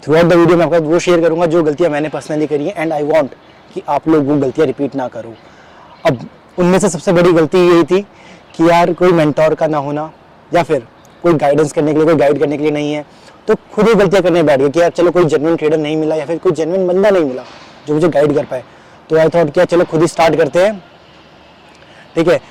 Through out the video मैं आपके साथ वो शेयर करूंगा जो गलतियां मैंने पर्सनली करी हैं एंड आई वांट कि आप लोग वो गलतियां रिपीट ना करो। अब उनमें से सबसे बड़ी गलती यही थी कि यार कोई मेंटोर का ना होना या फिर कोई गाइडेंस करने के लिए, कोई गाइड करने के लिए नहीं है, तो खुद ही गलतियां करने बैठ गए कि यार चलो कोई जेन्युइन ट्रेडर नहीं मिला या फिर कोई जेन्युइन बंदा नहीं मिला जो मुझे गाइड कर पाए। तो आई थॉट क्या चलो खुद ही स्टार्ट करते हैं, ठीक है।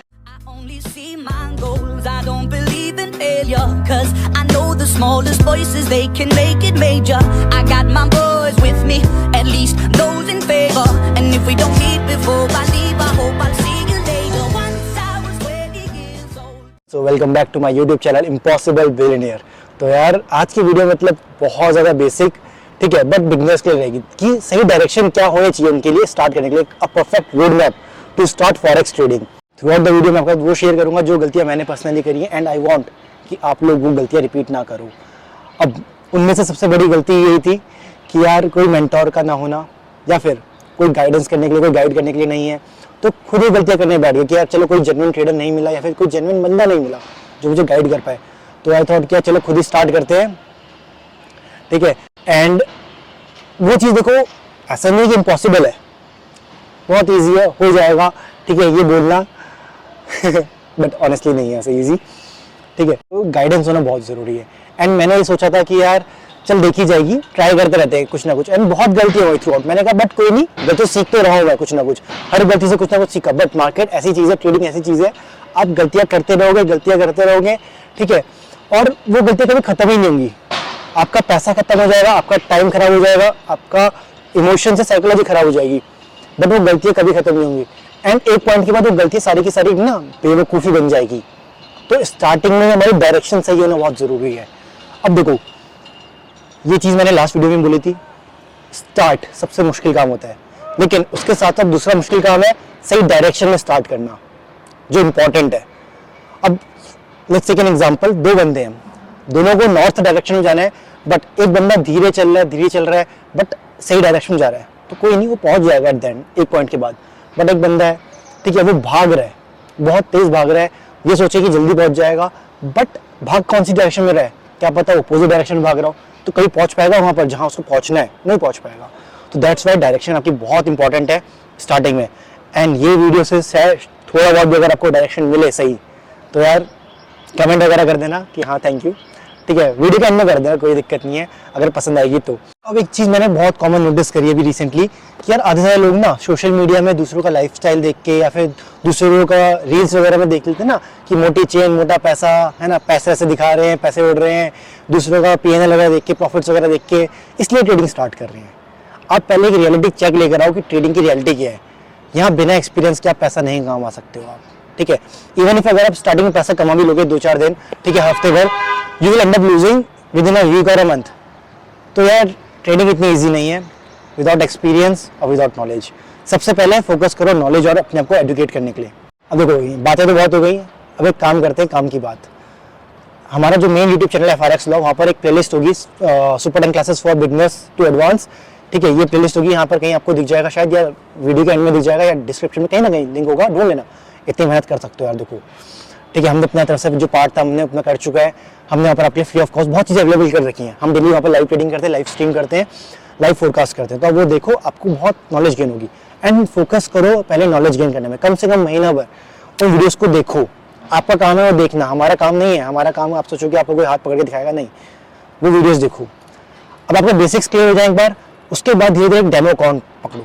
Cause I know the smallest voices, they can make it major. I got my boys with me, at least those in favor. And if we don't meet before I leave, I hope I'll see you later. Once I was 20 years old. So welcome back to my YouTube channel Impossible Billionaire। तो यार आज की video मतलब बहुत ज़्यादा basic, ठीक है, but beginners के लिए रहेगी कि सही डायरेक्शन क्या होना चाहिए उनके लिए स्टार्ट करने के लिए, a perfect road map to start forex trading. Throughout the video मैं आपके साथ वो शेयर करूंगा जो गलतियां मैंने पर्सनली करी हैं एंड आई वांट कि आप लोग वो गलतियां रिपीट ना करो। अब उनमें से सबसे बड़ी गलती यही थी कि यार कोई मेंटोर का ना होना या फिर कोई गाइडेंस करने के लिए, कोई गाइड करने के लिए नहीं है, तो खुद ही गलतियां करने बैठ गए कि यार चलो कोई जेन्युइन ट्रेडर नहीं मिला या फिर कोई जेन्युइन बंदा नहीं मिला जो मुझे गाइड कर पाए। तो आई थॉट क्या चलो खुद ही स्टार्ट करते हैं, ठीक है। एंड वो चीज़ देखो ऐसा नहीं कि इम्पॉसिबल है, बहुत ईजी है, हो जाएगा, ठीक है, ये बोलना बट ऑनेस्टली नहीं है ऐसे ईजी, ठीक है। तो गाइडेंस होना बहुत ज़रूरी है एंड मैंने ये सोचा था कि यार चल देखी जाएगी, ट्राई करते रहते हैं कुछ ना कुछ, एंड बहुत गलतियाँ हुई थ्रू आउट। मैंने कहा बट कोई नहीं, गलती सीखते रहा मैं कुछ ना कुछ, हर गलती से कुछ ना कुछ सीखा। बट मार्केट ऐसी चीज़ है, ट्रेडिंग ऐसी चीज़ है, आप गलतियाँ करते रहोगे, ठीक है, और वो गलतियाँ कभी खत्म ही नहीं होंगी। आपका पैसा खत्म हो जाएगा, आपका टाइम खराब हो जाएगा, आपका इमोशन से साइकोलॉजी खराब हो जाएगी, बट वो गलतियाँ कभी खत्म नहीं होंगी। एंड एक पॉइंट के बाद वो गलती सारी की सारी ना बेवकूफ़ी बन जाएगी। तो स्टार्टिंग में हमारी डायरेक्शन सही होना बहुत ज़रूरी है। अब देखो ये चीज़ मैंने लास्ट वीडियो में बोली थी, स्टार्ट सबसे मुश्किल काम होता है, लेकिन उसके साथ साथ दूसरा मुश्किल काम है सही डायरेक्शन में स्टार्ट करना, जो इम्पोर्टेंट है। अब लेट्स टेक एन एग्जांपल, दो बंदे हैं, दोनों को नॉर्थ डायरेक्शन में जाना है, बट एक बंदा धीरे चल रहा है बट सही डायरेक्शन में जा रहा है, तो कोई नहीं, वो पहुंच जाएगा एट द एंड एक पॉइंट के बाद। बट एक बंदा है, ठीक है, वो भाग रहा है, बहुत तेज भाग रहा है, ये सोचे कि जल्दी पहुंच जाएगा, बट भाग कौन सी डायरेक्शन में रहा है, क्या पता अपोजिट डायरेक्शन में भाग रहा हो, तो कहीं पहुंच पाएगा वहां पर जहां उसको पहुंचना है, नहीं पहुंच पाएगा। तो दैट्स वाई डायरेक्शन आपकी बहुत इंपॉर्टेंट है स्टार्टिंग में। एंड ये वीडियो से थोड़ा बहुत भी अगर आपको डायरेक्शन मिले सही, तो यार कमेंट वगैरह कर देना कि हाँ थैंक यू, ठीक है, वीडियो के एंड में कर देना, कोई दिक्कत नहीं है अगर पसंद आएगी तो। अब एक चीज़ मैंने बहुत कॉमन नोटिस करी है अभी रिसेंटली कि यार आधे सारे लोग ना सोशल मीडिया में दूसरों का लाइफस्टाइल देख के या फिर दूसरों का रील्स वगैरह में देख लेते हैं ना कि मोटी चेन, मोटा पैसा, है ना, पैसे ऐसे दिखा रहे हैं, पैसे उड़ रहे हैं, दूसरों का PNL वगैरह देख के, प्रॉफिट्स वगैरह देख के, इसलिए ट्रेडिंग स्टार्ट कर रहे हैं। आप पहले एक रियलिटी चेक लेकर आओ कि ट्रेडिंग की रियलिटी क्या है। यहाँ बिना एक्सपीरियंस के आप पैसा नहीं कमा सकते हो आप, ठीक है। इवन इफ अगर आप स्टार्टिंग में पैसा कमा भी लोगे 2-4 दिन, ठीक है, हफ्ते भर, you will end up losing within a week और अ मंथ। तो यार ट्रेडिंग इतनी ईजी नहीं है विदाउट एक्सपीरियंस और विदाउट नॉलेज। सबसे पहले फोकस करो नॉलेज और अपने आप को एडुकेट करने के लिए। अब देखो बातें तो बहुत हो गई, अब एक काम करते हैं, काम की बात। हमारा जो मेन यूट्यूब चैनल है FRX Law, वहाँ पर एक प्लेलिस्ट होगी super 10 classes for beginners to advance, ठीक है, ये प्लेलिस्ट होगी, यहाँ पर कहीं आपको दिख जाएगा शायद, या वीडियो के एंड में दिख जाएगा, या डिस्क्रिप्शन में कहीं ना कहीं लिंक होगा, ढूंढ लेना। इतनी मेहनत कर सकते हो यार, देखो, ठीक है, हमने अपने तरफ से जो पार्ट था हमने अपना कर चुका है, हमने यहाँ पर आपके फ्री ऑफ कॉस्ट बहुत चीज़ें अवेलेबल कर रखी हैं। हम डेली वहाँ पर लाइव ट्रेडिंग करते हैं, लाइव स्ट्रीम करते हैं, लाइव फोरकास्ट करते हैं, तो अब वो देखो, आपको बहुत नॉलेज गेन होगी। एंड फोकस करो पहले नॉलेज गेन करने में, कम से कम महीना भर उन वीडियोज़ को देखो। आपका काम है वो देखना, हमारा काम नहीं है। हमारा काम आप सोचो कि आपको कोई हाथ पकड़ के दिखाएगा, नहीं, वो वीडियोज़ देखो। अब आपके बेसिक्स क्लियर हो जाए एक बार, उसके बाद धीरे धीरे एक डेमो अकाउंट पकड़ो।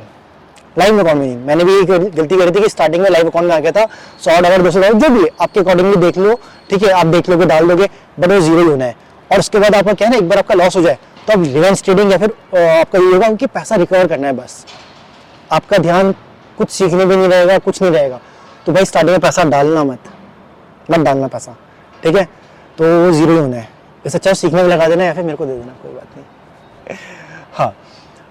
लाइव अकाउंट में नहीं, मैंने भी एक गलती करी थी कि स्टार्टिंग में लाइव अकाउंट में आ गया था, $100 $200 जो भी आपके अकॉर्डिंगली देख लो, ठीक है, आप देख लोगे, डाल दोगे, बट वो जीरो ही होना है। और उसके बाद आपका क्या है ना, एक बार आपका लॉस हो जाए तो अब रिवेंज ट्रेडिंग या फिर आपका ये होगा उनकी पैसा रिकवर करना है, बस आपका ध्यान कुछ सीखने भी नहीं रहेगा, कुछ नहीं रहेगा। तो भाई स्टार्टिंग में पैसा डालना मत डालना पैसा, ठीक है, तो वो जीरो ही होना है। इससे अच्छा सीखने में लगा देना या फिर मेरे को दे देना, कोई बात नहीं। हाँ,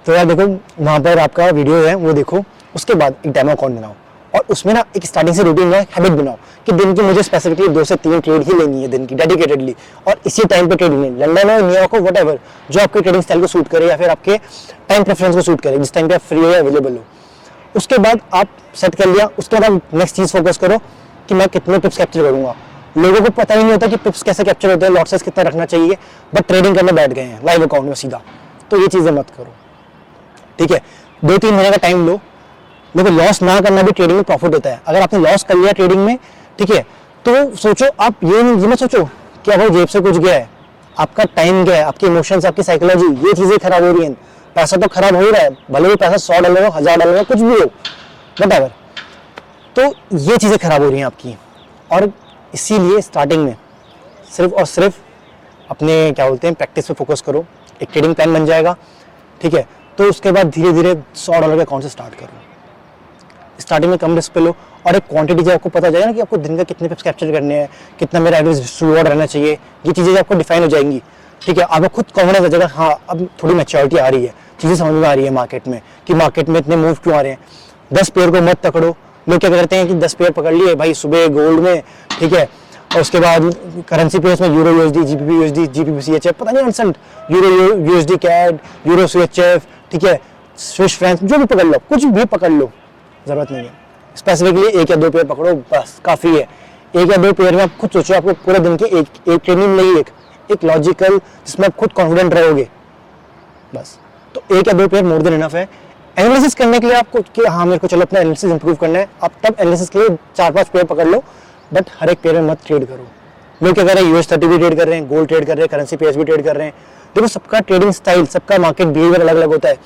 तो यार देखो वहाँ पर आपका वीडियो है वो देखो, उसके बाद एक डेमो अकाउंट बनाओ और उसमें ना एक स्टार्टिंग से रूटीन बनाओ, हैबिट बनाओ कि दिन की मुझे स्पेसिफिकली 2 से 3 ट्रेड ही लेनी है दिन की, डेडिकेटेडली, और इसी टाइम पे ट्रेडिंग लेनी, लंदन हो, न्यूयॉर्क हो, व्हाटएवर, जो आपके ट्रेडिंग स्टाइल को सूट करे या फिर आपके टाइम प्रेफरेंस को सूट करे, जिस टाइम पे आप फ्री हो या अवेलेबल हो। उसके बाद आप सेट कर लिया, उसके बाद नेक्स्ट चीज़ फोकस करो कि मैं कितने पिप्स कैप्चर करूँगा। लोगों को पता ही नहीं होता कि पिप्स कैसे कैप्चर होते हैं, लॉट साइज कितना रखना चाहिए, बट ट्रेडिंग करने बैठ गए हैं लाइव अकाउंट में सीधा, तो ये चीज़ें मत करो, ठीक है। 2-3 महीने का टाइम लो। देखो लॉस ना करना भी ट्रेडिंग में प्रॉफिट होता है। अगर आपने लॉस कर लिया ट्रेडिंग में, ठीक है, तो सोचो आप ये मत सोचो कि अगर जेब से कुछ गया है, आपका टाइम गया है, आपके इमोशंस, आपकी साइकोलॉजी, ये चीज़ें खराब हो रही हैं। पैसा तो खराब हो ही रहा है, भले ही पैसा $100 हो, $1000 हो, कुछ भी हो, वटएवर, तो ये चीज़ें खराब हो रही हैं आपकी। और इसीलिए स्टार्टिंग में सिर्फ और सिर्फ अपने क्या बोलते हैं प्रैक्टिस पे फोकस करो। एक ट्रेडिंग प्लान बन जाएगा, ठीक है, तो उसके बाद धीरे धीरे $100 के अकाउंट से स्टार्ट करो। स्टार्टिंग में कम रिस्क पे लो, और एक क्वांटिटी जब आपको पता जाएगा ना कि आपको दिन का कितने पिप्स कैप्चर करने हैं, कितना मेरा एवरेज रिवॉर्ड रहना चाहिए, ये चीज़ें आपको डिफाइन हो जाएंगी, ठीक है। आपको खुद कॉन्फिडेंस आ जाएगा, हाँ अब थोड़ी मैच्योरिटी आ रही है, चीज़ें समझ में आ रही है मार्केट में कि मार्केट में इतने मूव क्यों आ रहे हैं। 10 पेयर को मत पकड़ो। लोग क्या करते हैं कि 10 पेयर पकड़ लिए भाई सुबह गोल्ड में, ठीक है, और उसके बाद करेंसी पेयर्स में euro USD, GBP USD, GBP CHF, पता नहीं अनसेंट, euro USD CAD, euro CHF, ठीक है, स्विस फ्रैंक, जो भी पकड़ लो, कुछ भी पकड़ लो, जरूरत नहीं है। स्पेसिफिकली 1 या 2 पेयर पकड़ो, बस काफ़ी है। 1 या 2 पेयर में आप खुद सोचो, आपको पूरे दिन के एक ट्रेनिंग नहीं, एक लॉजिकल जिसमें आप खुद कॉन्फिडेंट रहोगे, बस। तो 1 या 2 पेयर मोर देन इनफ है। एनालिसिस करने के लिए आपको कि हाँ मेरे को चलो अपना एनालिसिस इंप्रूव करना है, आप तब एनालिसिस के लिए 4-5 पेयर पकड़ लो, बट हर एक पेयर में मत ट्रेड करो। लोग क्या कर रहे हैं, US30 भी ट्रेड कर रहे हैं, गोल्ड ट्रेड कर रहे हैं, करेंसी पेयर्स भी ट्रेड कर रहे हैं। देखो सबका ट्रेडिंग स्टाइल, सबका मार्केट बिहेवियर अलग अलग होता है।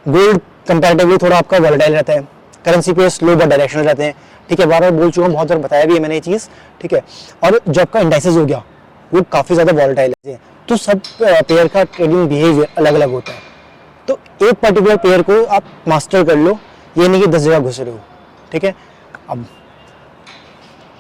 गोल्ड कंपैरेटिवली थोड़ा आपका वॉलेटाइल रहता है, currency pairs slow but directional रहते हैं, ठीक है, बार बार बोल चुका हूँ, बहुत बार बताया भी है मैंने ये चीज़, ठीक है। और जो आपका इंडाइसेस हो गया वो काफ़ी ज़्यादा वॉलेटाइल है, तो सब पेयर का ट्रेडिंग बिहेवियर अलग अलग होता है। तो एक पर्टिकुलर पेयर को आप मास्टर कर लो, ये नहीं कि 10 जगह घुस रहे हो, ठीक है। अब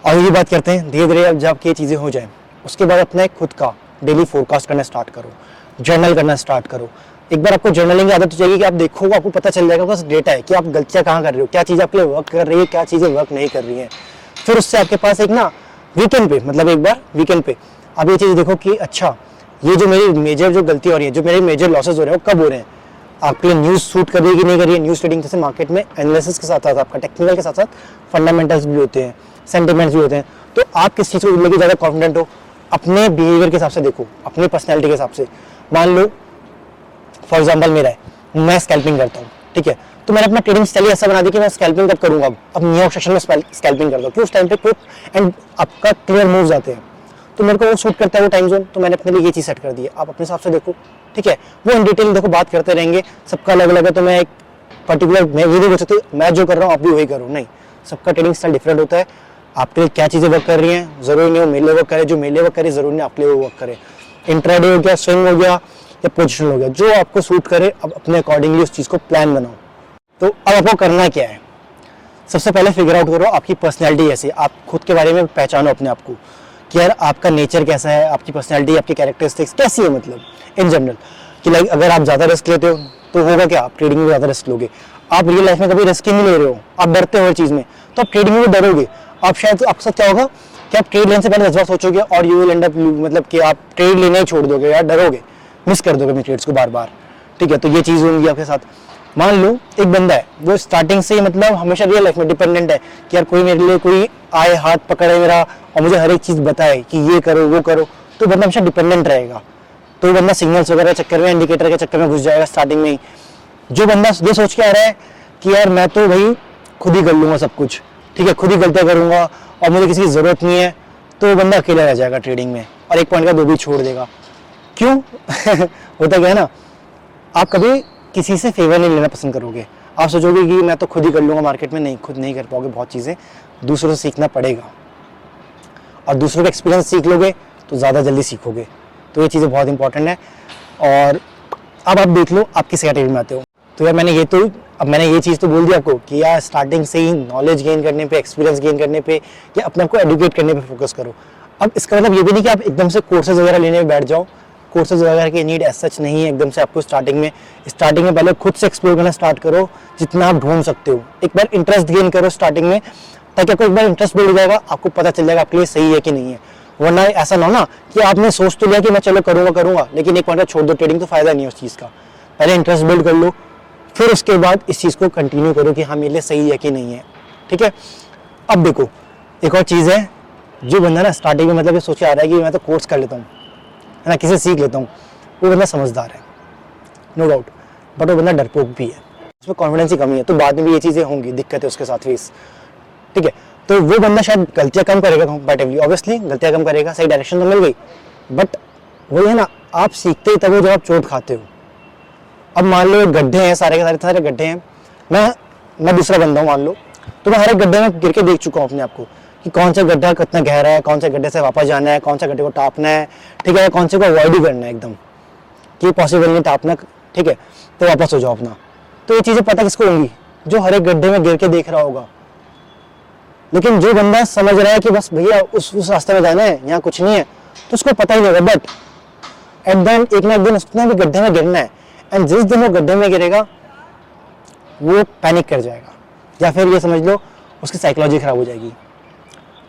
और ये बात करते हैं धीरे धीरे, अब जब ये चीज़ें हो जाए उसके बाद अपना एक खुद का डेली फोरकास्ट करना स्टार्ट करो, जर्नल करना स्टार्ट करो। एक बार आपको जर्नलिंग की आदत हो जाएगी कि आप देखो, आपको पता चल जाएगा, बस डेटा है कि आप गलतियाँ कहाँ कर रहे हो, क्या चीज़ आपके लिए वर्क कर रही है, क्या चीज़ें वर्क नहीं कर रही हैं। फिर उससे आपके पास एक ना वीकेंड पे, मतलब एक बार वीकेंड पे आप ये चीज़ देखो कि अच्छा ये जो मेरी मेजर जो गलती हो रही है, जो मेरे मेजर लॉसेज हो रहे हैं वो कब हो रहे हैं। आपके लिए न्यूज़ सूट कर रही है कि नहीं कर रही है। न्यूज़ ट्रेडिंग जैसे मार्केट में एनालिसिस के साथ साथ आपका टेक्निकल के साथ साथ फंडामेंटल्स भी होते हैं, सेंटिमेंट्स भी होते हैं। तो आप किस चीज़ को लेकर ज़्यादा कॉन्फिडेंट हो, अपने बिहेवियर के हिसाब से देखो, अपनी पर्सनैलिटी के हिसाब से। मान लो फॉर एग्जाम्पल मेरा है, मैं स्कैल्पिंग करता हूँ, ठीक है, तो मैंने अपना ट्रेडिंग स्टाइल ऐसा बना दिया कि मैं स्कैल्पिंग कब करूँगा, अब न्यू यॉर्क सेशन में स्कैल्पिंग करता हूँ कि उस टाइम पे क्विक एंड आपका क्लियर मूव्स आते हैं, तो मेरे को वो सूट करता है वो टाइम जोन, तो मैंने अपने लिए ये चीज़ सेट कर दी है। आप अपने हिसाब से देखो, ठीक है, वो इन डिटेल देखो, बात करते रहेंगे, सबका अलग अलग है। तो मैं एक पर्टिकुलर मैं ये नहीं बोल सकती मैं जो कर रहा हूँ आप भी वही करो, नहीं, सबका ट्रेडिंग स्टाइल डिफरेंट होता है। आपके लिए क्या चीज़ें वर्क कर रही हैं, जरूरी नहीं हो मेरे लिए वर्क करे, जो मेरे लिए वर्क करे जरूरी नहीं आपके लिए वो वर्क करे। इंट्राडे हो गया, स्विंग हो गया या पोजिशन हो गया, जो आपको सूट करे अब अपने अकॉर्डिंगली उस चीज़ को प्लान बनाओ। तो अब आपको करना क्या है, सबसे पहले फिगर आउट करो आपकी पर्सनैलिटी कैसी है, आप खुद के बारे में पहचानो अपने आप को कि यार आपका नेचर कैसा है, आपकी पर्सनैलिटी, आपकी कैरेक्टरिस्टिक्स कैसी है, मतलब इन जनरल कि लाइक अगर आप ज़्यादा रिस्क लेते हो तो होगा क्या, आप ट्रेडिंग में ज़्यादा रिस्क लोगे। आप रियल लाइफ में कभी रिस्क ही नहीं ले रहे हो, आप डरते हो हर चीज़ में, तो आप ट्रेडिंग में भी डरोगे। आप शायद आपके साथ क्या होगा कि आप ट्रेड लेने से पहले 10 बार सोचोगे और यू विल एंड अप, मतलब कि आप ट्रेड लेना ही छोड़ दोगे, यार डरोगे, मिस कर दोगे अपनी ट्रेड्स को बार बार, ठीक है। तो ये चीज़ होगी आपके साथ। मान लो एक बंदा है वो स्टार्टिंग से मतलब हमेशा रियल लाइफ में डिपेंडेंट है कि यार कोई मेरे लिए कोई आए हाथ पकड़े मेरा और मुझे हर एक चीज़ बताए कि ये करो वो करो, तो बंदा हमेशा डिपेंडेंट रहेगा। तो बंदा सिग्नल्स वगैरह चक्कर में, इंडिकेटर के चक्कर में घुस जाएगा स्टार्टिंग में ही। जो बंदा ये सोच के आ रहा है कि यार मैं तो भाई खुद ही कर लूँगा सब कुछ, ठीक है, खुद ही गलतियाँ करूँगा और मुझे किसी की ज़रूरत नहीं है, तो वो बंदा अकेला रह जाएगा ट्रेडिंग में और एक पॉइंट का 2 भी छोड़ देगा। क्यों होता क्या है ना, आप कभी किसी से फेवर नहीं लेना पसंद करोगे। आप सोचोगे कि मैं तो खुद ही कर लूँगा मार्केट में, नहीं, खुद नहीं कर पाओगे बहुत चीज़ें, दूसरों से सीखना पड़ेगा और दूसरों का एक्सपीरियंस सीख लोगे तो ज़्यादा जल्दी सीखोगे। तो ये चीज़ें बहुत इंपॉर्टेंट है। और अब आप देख लो आप किस कैटेगरी में आते हो। तो यार मैंने ये चीज़ तो बोल दी आपको कि यार स्टार्टिंग से ही नॉलेज गेन करने पे, एक्सपीरियंस गेन करने पे या अपने आप को एडुकेट करने पे फोकस करो। अब इसका मतलब ये भी नहीं कि आप एकदम से कोर्सेज वगैरह लेने में बैठ जाओ, कोर्सेज वगैरह की नीड एज सच नहीं है एकदम से आपको। स्टार्टिंग में पहले खुद से एक्सप्लोर करना स्टार्ट करो जितना आप ढूंढ सकते हो। एक बार इंटरेस्ट गेन करो स्टार्टिंग में, ताकि आपको एक बार इंटरेस्ट बिल्ड हो जाएगा, आपको पता चल जाएगा आपके लिए सही है कि नहीं है। वरना ऐसा ना हो ना कि आपने सोच तो लिया कि मैं चलो करूँगा, लेकिन एक पॉइंट छोड़ दो ट्रेडिंग, तो फायदा नहीं है उस चीज़ का। पहले इंटरेस्ट बिल्ड कर लो, फिर उसके बाद इस चीज़ को कंटिन्यू करो कि हाँ मेरे लिए सही है कि नहीं है, ठीक है। अब देखो एक और चीज़ है, जो बंदा ना स्टार्टिंग में मतलब ये सोच के आ रहा है कि मैं तो कोर्स कर लेता हूँ, है ना, किसी से सीख लेता हूँ, वो बंदा समझदार है। नो डाउट, बट वो बंदा डरपोक भी है, उसमें कॉन्फिडेंस की कमी है, तो बाद में भी ये चीज़ें होंगी, दिक्कतें उसके साथ फेस, ठीक है। तो वो बंदा शायद गलतियाँ कम करेगा कंपैरेटिवली, ऑब्वियसली गलतियाँ कम करेगा, सही डायरेक्शन तो मिल गई, बट वही है ना, आप सीखते ही तब हो जब आप चोट खाते हो। अब मान लो गड्ढे हैं, सारे के सारे गड्ढे हैं, मैं दूसरा बंदा हूँ मान लो, तो मैं हर एक गड्ढे में गिर के देख चुका हूँ अपने आप को कि कौन सा गड्ढा कितना गहरा है, कौन से गड्ढे से वापस जाना है, कौन सा गड्ढे को टापना है, ठीक है, कौन से को अवॉइड ही करना है एकदम कि पॉसिबल नहीं टापना, ठीक है, तो वापस हो जाओ अपना। तो ये चीज़ें पता किसको होंगी? जो हर एक गड्ढे में गिर के देख रहा होगा। लेकिन जो बंदा समझ रहा है कि बस भैया उस रास्ते में जाना है, यहाँ कुछ नहीं है, तो उसको पता ही नहीं होगा, बट एट द एंड एक ना एक दिन उसने भी गड्ढे में गिरना है, एंड जिस दिन वो गड्ढे में गिरेगा वो पैनिक कर जाएगा, या फिर ये समझ लो उसकी साइकोलॉजी खराब हो जाएगी।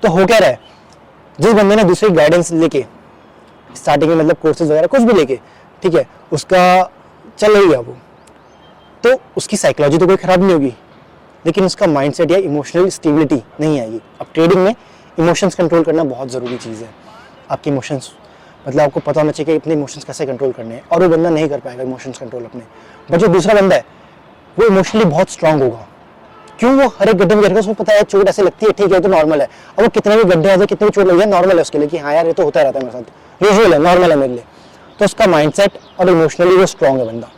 तो हो क्या रहा है, जिस बंदे ने दूसरी गाइडेंस लेके स्टार्टिंग में मतलब कोर्सेज वगैरह कुछ भी लेके, ठीक है, उसका चल रही है वो, तो उसकी साइकोलॉजी तो कोई खराब नहीं होगी, लेकिन उसका माइंडसेट या इमोशनल स्टेबिलिटी नहीं आएगी। अब ट्रेडिंग में इमोशंस कंट्रोल करना बहुत ज़रूरी चीज़ है। आपके इमोशंस मतलब आपको पता होना चाहिए कि अपने इमोशंस कैसे कंट्रोल करने हैं, और वो बंदा नहीं कर पाएगा इमोशंस कंट्रोल अपने, बट जो दूसरा बंदा है वो इमोशनली बहुत स्ट्रांग होगा। क्यों? वो हर एक गड्ढे में गिरेगा, उसको पता है चोट ऐसे लगती है, ठीक है, तो नॉर्मल है। अब वो कितने भी गड्ढे आ जाए, कितनी भी चोट लग जाए, नॉर्मल है उसके लिए कि हाँ यार ये तो होता रहता है मेरे साथ, यूजुअल है, नॉर्मल है मेरे लिए। तो उसका माइंडसेट और इमोशनली वो स्ट्रांग है बंदा,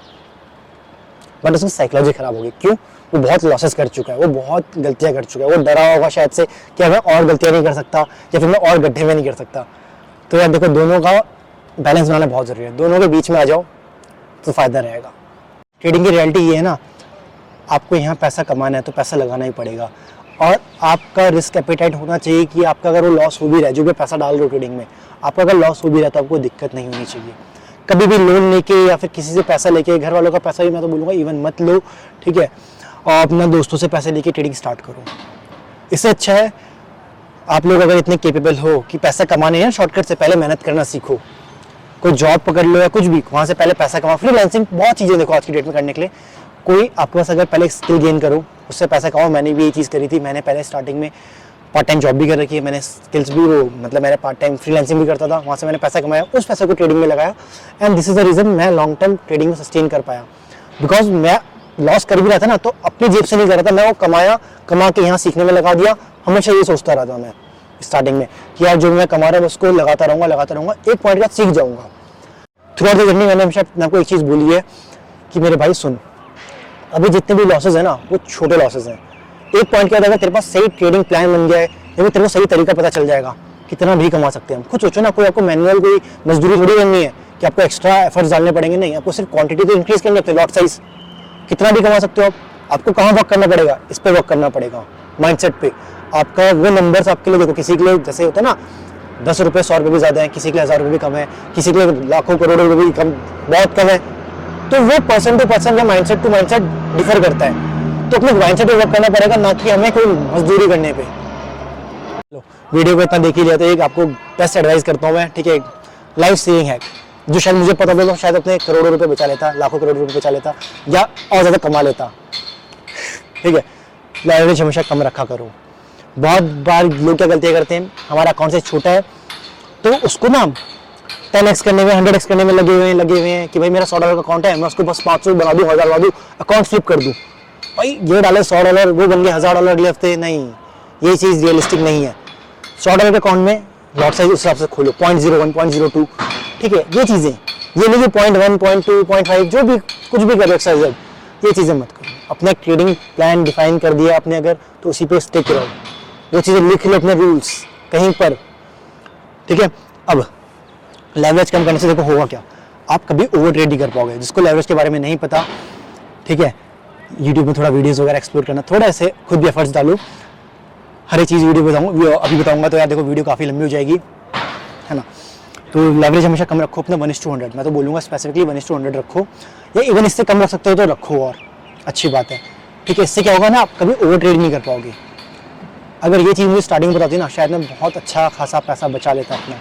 बट उसकी साइकोलॉजी खराब होगी। क्यों? वो बहुत लॉसेस कर चुका है, वो बहुत गलतियां कर चुका है, वो डरा होगा शायद से कि मैं और गलतियां नहीं कर सकता या फिर मैं और गड्ढे में नहीं कर सकता। तो यार देखो, दोनों का बैलेंस बनाना बहुत ज़रूरी है, दोनों के बीच में आ जाओ तो फ़ायदा रहेगा। ट्रेडिंग की रियलिटी ये है ना, आपको यहाँ पैसा कमाना है तो पैसा लगाना ही पड़ेगा, और आपका रिस्क एपेटाइट होना चाहिए कि आपका अगर वो लॉस हो भी रहा है, जो भी पैसा डाल रहे हो ट्रेडिंग में, आपका अगर लॉस हो भी रहा है तो आपको दिक्कत नहीं होनी चाहिए। कभी भी लोन लेके या फिर किसी से पैसा लेके, घर वालों का पैसा भी मैं तो बोलूँगा इवन मत लो, ठीक है, और अपना दोस्तों से पैसे लेके ट्रेडिंग स्टार्ट करो। इससे अच्छा है आप लोग अगर इतने केपेबल हो कि पैसा कमाने हैं शॉर्टकट से, पहले मेहनत करना सीखो, कोई जॉब पकड़ लो या कुछ भी, वहाँ से पहले पैसा कमाओ। फ्रीलांसिंग बहुत चीज़ें देखो आज की डेट में करने के लिए, कोई आपके पास अगर पहले स्किल गेन करो, उससे पैसा कमाओ। मैंने भी ये चीज़ करी थी, मैंने पहले स्टार्टिंग में पार्ट टाइम जॉब भी कर रखी है, मैंने स्किल्स भी वो मतलब मैंने पार्ट टाइम फ्रीलांसिंग भी करता था, वहाँ से मैंने पैसा कमाया, उस पैसे को ट्रेडिंग में लगाया, and this is the reason मैं लॉन्ग टर्म ट्रेडिंग में सस्टेन कर पाया। बिकॉज मैं लॉस कर भी रहा था ना, तो अपनी जेब से नहीं कर रहा था, मैं वो कमा के यहाँ सीखने में लगा दिया। हमेशा ये सोचता रहा था मैं स्टार्टिंग में कि यार जो मैं कमा रहा हूँ उसको लगाता रहूँगा, एक पॉइंट का सीख जाऊँगा। थ्रू आउट द जर्नी मैंने हमेशा आपको एक चीज़ बोली है कि मेरे भाई सुन, अभी जितने भी लॉसेज है ना वो छोटे लॉसेज हैं। एक पॉइंट क्या होगा, तेरे पास सही ट्रेडिंग प्लान बन जाए, या फिर तेरे को सही तरीका पता चल जाएगा, कितना भी कमा सकते हैं हम। खुद सोचो ना, कोई आपको मैनुअल कोई मजदूरी थोड़ी करनी है कि आपको एक्स्ट्रा एफर्ट्स डालने पड़ेंगे, नहीं, आपको सिर्फ क्वांटिटी तो इंक्रीज करनी है, लॉट साइज कितना भी कमा सकते हो आप। आपको कहाँ वर्क करना पड़ेगा? इस पर वर्क करना पड़ेगा, माइंडसेट पे। आपका वो नंबर्स आपके लिए देखो, किसी के लिए जैसे होता है ना 10 रुपये 100 रुपये भी ज़्यादा है, किसी के लिए 1000 रुपये भी कम है, किसी के लिए लाखों करोड़ों रुपये भी कम बहुत कम है। तो वो पर्सन टू पर्सन या माइंडसेट टू माइंडसेट डिफर करता है, तो अपने माइंडसेट पे वर्क करना पड़ेगा, ना कि हमें कोई मजदूरी करने पे। वीडियो को इतना देख ही लिया तो एक आपको बेस्ट एडवाइस करता हूँ मैं, ठीक है, लाइफ सेविंग हैक जो शायद मुझे पता था, शायद अपने करोड़ों रुपए बचा लेता, लाखों करोड़ रुपए बचा लेता, या और ज़्यादा कमा लेता, ठीक है। लेवरेज हमेशा कम रखा करो। बहुत बार लोग क्या गलतियाँ करते हैं, हमारा अकाउंट से छोटा है तो उसको ना 10x करने में 100x करने में लगे हुए हैं कि भाई मेरा $100 का अकाउंट है, मैं उसको बस 500 बना दूँ, 1000 बना दूँ, अकाउंट फ्लिप कर दूँ। भाई ये डाले $100, वो बन गए $1000 अगले हफ्ते। नहीं, ये चीज़ रियलिस्टिक नहीं है। $100 के अकाउंट में लॉट साइज उस हिसाब से खोलो, 0.01 0.02, ठीक है। ये चीज़ें, ये नहीं कि 0.1 0.2 0.5 जो भी कुछ भी करो एक्सरसाइज, ये चीज़ें मत करो। अपना ट्रेडिंग प्लान डिफाइन कर दिया आपने अगर, तो उसी पे स्टिक रहो, वो चीज़ें लिख लो अपने रूल्स कहीं पर, ठीक है। अब लेवरेज कम करने से देखो होगा क्या, आप कभी ओवर ट्रेड नहीं कर पाओगे। जिसको लेवरेज के बारे में नहीं पता, ठीक है, यूट्यूब में थोड़ा वीडियोस वगैरह एक्सप्लोर करना, थोड़ा ऐसे खुद भी एफर्ट्स डालो। हर एक चीज़ वीडियो बताऊँगा, अभी बताऊँगा तो यार देखो वीडियो काफ़ी लंबी हो जाएगी, है ना। तो लेवरेज हमेशा कम रखो अपना 1:100, मैं तो बोलूँगा स्पेसिफिकली 1:100 रखो, या इवन इससे कम रख सकते हो तो रखो, और अच्छी बात है, ठीक है। इससे क्या होगा ना, आप कभी ओवर ट्रेड नहीं कर पाओगे। अगर ये चीज़ मुझे स्टार्टिंग में बताती ना, शायद मैं बहुत अच्छा खासा पैसा बचा लेता अपना,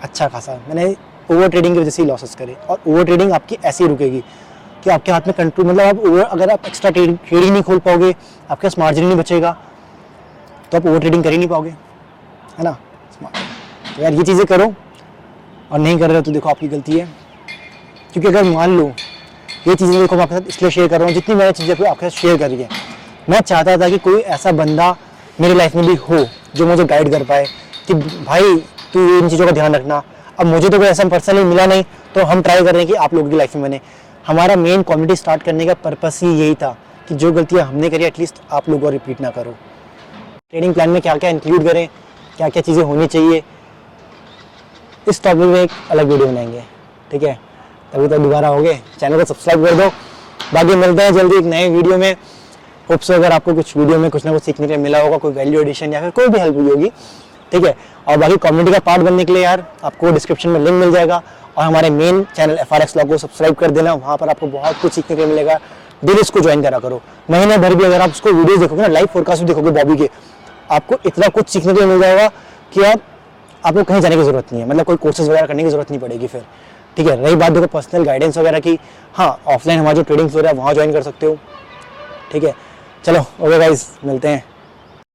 अच्छा खासा। मैंने ओवर ट्रेडिंग की वजह से ही लॉसेस करे, और ओवर ट्रेडिंग आपकी ऐसी रुकेगी कि आपके हाथ में कंट्रोल, मतलब आप ओवर, अगर आप एक्स्ट्रा ट्रेडिंग नहीं खोल पाओगे, आपके पास मार्जिन नहीं बचेगा, तो आप ओवर ट्रेडिंग कर ही नहीं पाओगे, है ना। तो यार ये चीज़ें करो, और नहीं कर रहे हो तो देखो आपकी गलती है। क्योंकि अगर मान लो ये चीज़ें देखो मैं आपके साथ इसलिए शेयर कर रहा हूँ, जितनी मैंने चीज़ें आपके साथ शेयर करी है मैं चाहता था कि कोई ऐसा बंदा मेरी लाइफ में भी हो जो मुझे गाइड कर पाए कि भाई तू इन चीज़ों का ध्यान रखना। अब मुझे तो कोई ऐसा पर्सनली मिला नहीं, तो हम ट्राई कर रहे हैं कि आप लोगों की लाइफ में बने। हमारा मेन कम्युनिटी स्टार्ट करने का पर्पस ही यही था कि जो गलतियाँ हमने करी एटलीस्ट आप लोगों को रिपीट ना करो। ट्रेनिंग प्लान में क्या क्या इंक्लूड करें, क्या क्या चीज़ें होनी चाहिए, इस टॉपिक में एक अलग वीडियो बनाएंगे, ठीक है। तभी तो दोबारा हो गए, चैनल को सब्सक्राइब कर दो। बाकी मिलते हैं जल्दी एक नए वीडियो में। होप सो अगर आपको कुछ वीडियो में कुछ ना कुछ सीखने के लिए मिला होगा, कोई वैल्यू एडिशन या फिर कोई भी हेल्प हुई होगी, ठीक है। और बाकी कम्युनिटी का पार्ट बनने के लिए यार आपको डिस्क्रिप्शन में लिंक मिल जाएगा, और हमारे मेन चैनल FRX व्लॉग को सब्सक्राइब कर देना, वहाँ पर आपको बहुत कुछ सीखने के लिए मिलेगा। डेली इसको ज्वाइन करा करो, महीने भर भी अगर आप उसको वीडियोस देखोगे ना, लाइव फोरकास्ट भी देखोगे बॉबी के, आपको इतना कुछ सीखने के लिए मिल जाएगा कि यार आपको कहीं जाने की जरूरत नहीं है, मतलब कोई कोर्सेज वगैरह करने की जरूरत नहीं पड़ेगी फिर, ठीक है। रही बात देखो पर्सनल गाइडेंस वगैरह की, हाँ ऑफलाइन हमारा जो ट्रेडिंग फ्लोर है वहाँ ज्वाइन कर सकते हो, ठीक है। चलो ओके गाइस, मिलते हैं।